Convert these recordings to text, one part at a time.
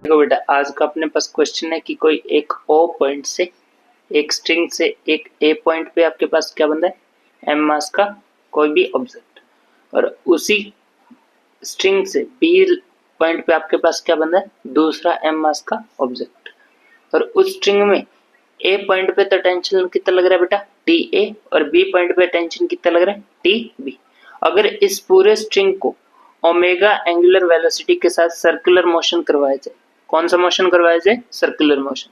देखो बेटा, आज का अपने पास क्वेश्चन है कि कोई एक ओ पॉइंट से एक स्ट्रिंग से एक ए पॉइंट पे आपके पास क्या बंदा है, एम मास का कोई भी ऑब्जेक्ट, और उसी स्ट्रिंग से बी पॉइंट पे आपके पास क्या बंदा है, दूसरा एम मास का ऑब्जेक्ट। और उस स्ट्रिंग में ए पॉइंट पे तो टेंशन कितना लग रहा है बेटा, टी ए, और बी पॉइंट पे टेंशन कितना लग रहा है, टी बी। अगर इस पूरे स्ट्रिंग को ओमेगा एंगुलर वेलोसिटी के साथ सर्कुलर मोशन करवाया जाए, कौन सा मोशन करवाया जाए, सर्कुलर मोशन,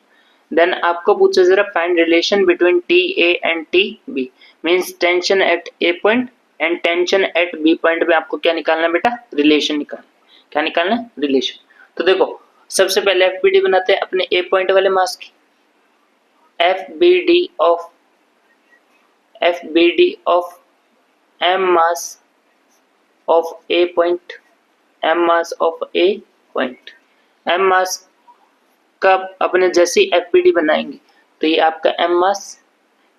देन आपको पूछा जरा find relation between T A and T B, means tension at A point and tension at B point पे आपको क्या निकालना है बेटा, रिलेशन निकालना। क्या निकालना है, रिलेशन। तो देखो सबसे पहले एफबीडी बनाते हैं अपने ए पॉइंट वाले मास की। FBD of M mass of a point, M mass of a point, M mass का अपने जैसे एफबीडी बनाएंगे तो ये आपका एम मास,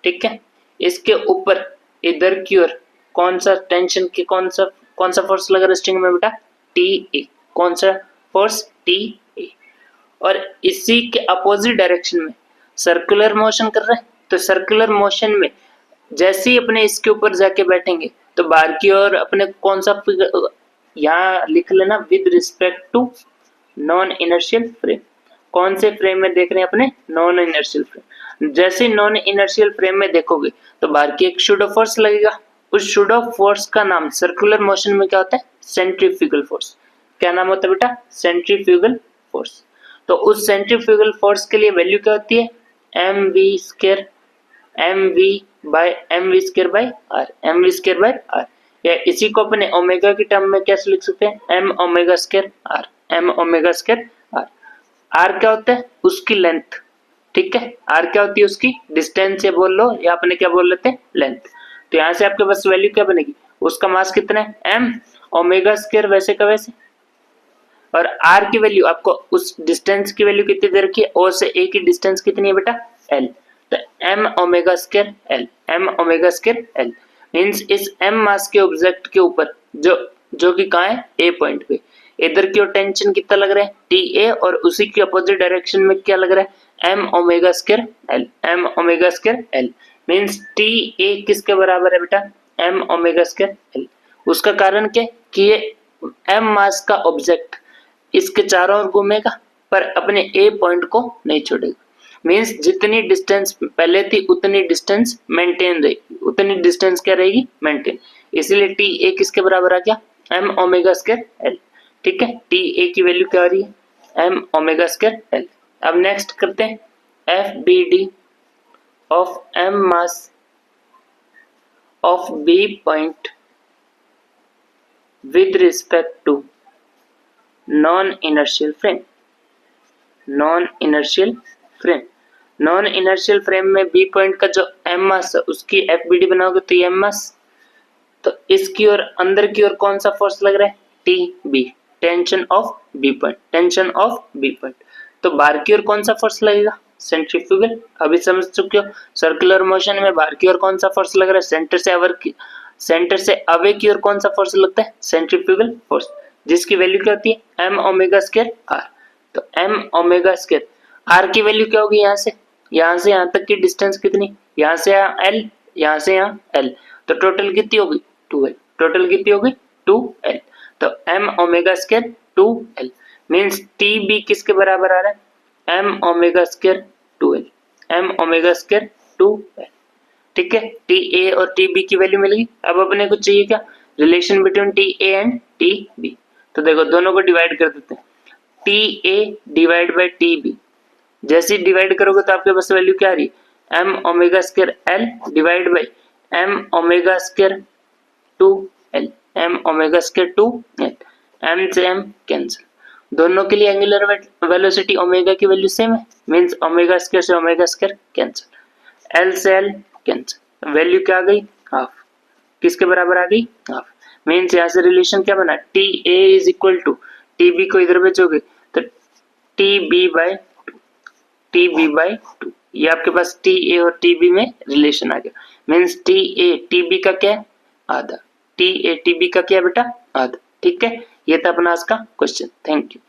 ठीक है। इसके ऊपर इधर की ओर कौन सा टेंशन के कौन सा फोर्स लगा रहा है स्ट्रिंग में बेटा, टी ए, कौन सा फोर्स, टी ए। और इसी के अपोजिट डायरेक्शन में सर्कुलर मोशन कर रहा है, तो सर्कुलर मोशन में जैसे ही अपने इसके ऊपर जाके बैठेंगे तो बाहर की ओर अपने कौन सा फिगर यहाँ लिख लेना, with respect to non inertial frame. कौन से फ्रेम में देख रहे हैं अपने, नॉन इनर्शियल फ्रेम। जैसे नॉन इनर्शियल फ्रेम में देखोगे तो बाहर की एक शूडो फोर्स लगेगा, उस शूडो फोर्स का नाम सर्कुलर मोशन में क्या होता है, सेंट्रीफ्यूगल फोर्स। क्या नाम होता है बेटा, सेंट्रीफ्यूगल फोर्स। तो उस सेंट्रीफ्यूगल फोर्स के लिए वैल्यू क्या होती है, m v square, m v square by r, m v square by r. या इसी को अपने ओमेगा की टर्म में कैसे लिख सकते हैं, m omega square r, m omega square r. R क्या होता है, उसकी लेंथ, ठीक है। आर क्या होती है, उसकी डिस्टेंस से बोल लो या अपने क्या बोल लेते हैं, लेंथ। तो यहाँ से आपके पास वैल्यू क्या बनेगी, उसका मास कितना है, एम ओमेगा स्क्वायर वैसे का वैसे, और आर की वैल्यू आपको उस डिस्टेंस की वैल्यू कितनी दे रखी है, ओ से ए की डिस्टेंस कितनी है बेटा, एल। तो m omega square l, m omega square l means इस एम मास के ऑब्जेक्ट के ऊपर जो कि कहाँ है, ए पॉइंट पे, इधर की ओर टेंशन कितना लग रहा है, टी ए, और उसी के अपोजिट डायरेक्शन में क्या लग रहा है, m omega square l, m omega square l means T A किसके बराबर है बेटा, एम ओमेगा स्क्वायर एल। उसका कारण क्या, कि ये एम मास का ऑब्जेक्ट इसके चारों ओर घूमेगा पर अपने ए पॉइंट को नहीं छोड़ेगा, मींस जितनी डिस्टेंस पहले थी उतनी डिस्टेंस मेंटेन रहेगी, उतनी डिस्टेंस क्या रहेगी, मेंटेन। इसीलिए टी ए किसके बराबर आ गया, एम ओमेगा स्क्वायर एल, ठीक है। टी ए की वैल्यू क्या आ रही है, एम ओमेगा स्क्वायर एल। अब नेक्स्ट करते हैं F B D of M mass of B point with respect to non inertial frame, non inertial frame. Non inertial frame में बी पॉइंट का जो एम मास है उसकी एफबीडी बनाओगे तो ये एम मास, तो इसकी और अंदर की ओर कौन सा फोर्स लग रहा है, T B, tension of B point, tension of B point. तो बाहर की ओर कौन सा फोर्स लगेगा, सेंट्रीफ्यूगल। अभी समझ चुके हो, सर्कुलर मोशन में बाहर की ओर कौन सा फोर्स लग रहा है, सेंटर से अवे की ओर कौन सा फोर्स लगता है, सेंट्रीफ्यूगल फोर्स, जिसकी वैल्यू क्या होती है, एम ओमेगा स्क्वायर आर। तो एम ओमेगा स्क्वायर आर की वैल्यू क्या होगी, यहाँ से यहाँ तक की डिस्टेंस कितनी, यहाँ से यहाँ एल, यहाँ से यहाँ एल, तो टोटल कितनी होगी, 2l, टोटल कितनी होगी 2l। तो m omega square 2l means T B किसके बराबर आ रहा है, m omega square 2l, m omega square 2l, ठीक है। टी ए और टी बी की वैल्यू मिल गई। अब अपने को चाहिए क्या, relation between T A and T B. तो देखो दोनों को डिवाइड कर देते हैं, T A divide by T B. जैसे डिवाइड करोगे तो आपके पास वैल्यू क्या आ रही है, m omega square l divide by m omega square 2l, m omega square 2l, m से m कैंसिल। दोनों के लिए एंगुलर वेलोसिटी ओमेगा की वैल्यू सेम है, मींस ओमेगा स्क्वायर से ओमेगा स्क्वायर कैंसिल, l से l कैंसिल, वैल्यू क्या आ गई, हाफ। किसके बराबर आ गई, हाफ। मींस यहाँ से रिलेशन क्या बना, T A is equal to, T B को इधर भेजोगे तो टी बी बाई टू, ये आपके पास टी ए और टी बी में रिलेशन आ गया। Means T A T B का क्या है, आधा, टी ए टी बी का क्या बेटा, आधा, ठीक है। ये था अपना आज का क्वेश्चन। Thank you.